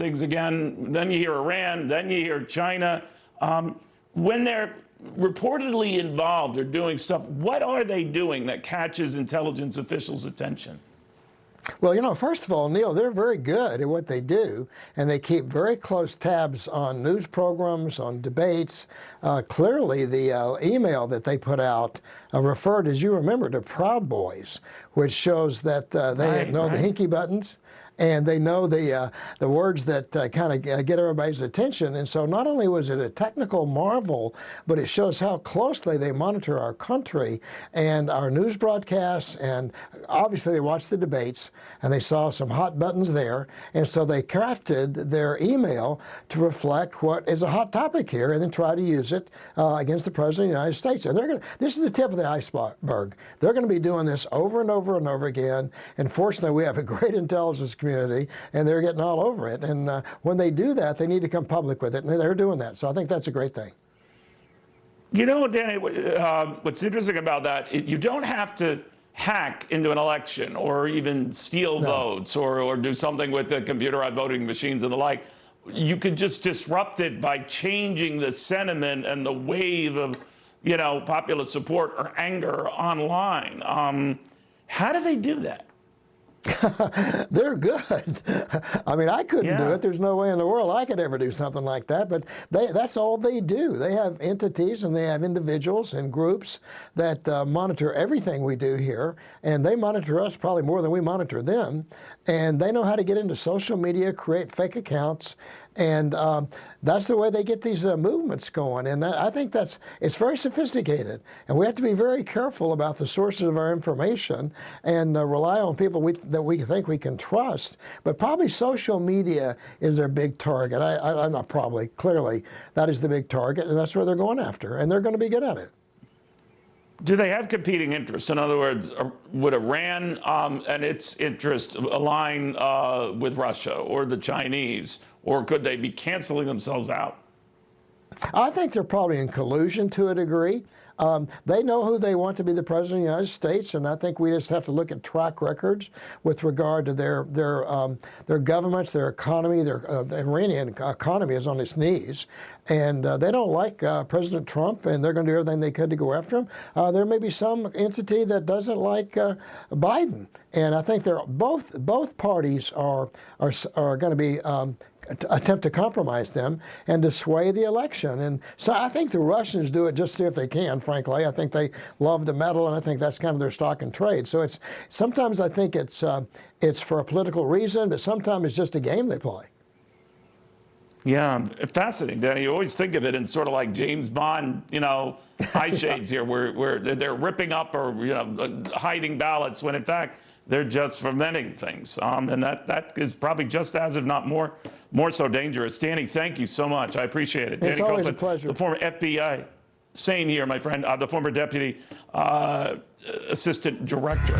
things again. Then you hear Iran, then you hear China. When they're reportedly involved or doing stuff, what are they doing that catches intelligence officials' attention? Well, you know, first of all, Neil, they're very good at what they do, and they keep very close tabs on news programs, on debates. Clearly, the email that they put out referred, as you remember, to Proud Boys, which shows that they know the hinky buttons. And they know the words that kind of get everybody's attention. And so not only was it a technical marvel, but it shows how closely they monitor our country and our news broadcasts. And obviously they watched the debates, and they saw some hot buttons there. And so they crafted their email to reflect what is a hot topic here, and then try to use it against the President of the United States. And this is the tip of the iceberg. They're going to be doing this over and over and over again. And fortunately, we have a great intelligence community, and they're getting all over it. And when they do that, they need to come public with it, and they're doing that. So I think that's a great thing. You know, Danny, what's interesting about that, you don't have to hack into an election or even steal votes or do something with the computerized voting machines and the like. You could just disrupt it by changing the sentiment and the wave of, you know, popular support or anger online. How do they do that? They're good. I mean, I couldn't do it. There's no way in the world I could ever do something like that. But that's all they do. They have entities and they have individuals and groups that monitor everything we do here. And they monitor us probably more than we monitor them. And they know how to get into social media, create fake accounts. And that's the way they get these movements going. And I think it's very sophisticated. And we have to be very careful about the sources of our information and rely on people that we think we can trust. But probably social media is their big target. I'm not probably, clearly, that is the big target. And that's where they're going after. And they're going to be good at it. Do they have competing interests? In other words, would Iran and its interest align with Russia or the Chinese? Or could they be canceling themselves out? I think they're probably in collusion to a degree. They know who they want to be the President of the United States, and I think we just have to look at track records with regard to their governments, their economy. The Iranian economy is on its knees, and they don't like President Trump, and they're going to do everything they could to go after him. There may be some entity that doesn't like Biden, and I think both parties are going to be attempt to compromise them and to sway the election. And so I think the Russians do it just to see if they can, frankly. I think they love to meddle, and I think that's kind of their stock and trade. So sometimes I think it's for a political reason, but sometimes it's just a game they play. Yeah, fascinating, Danny. You always think of it in sort of like James Bond, you know, eye shades here, where they're ripping up or, you know, hiding ballots, when in fact they're just fermenting things. And that is probably just as, if not more so dangerous. Danny, thank you so much. I appreciate it. It's Danny always Coulson, a pleasure. the former FBI, same here, my friend, the former deputy assistant director.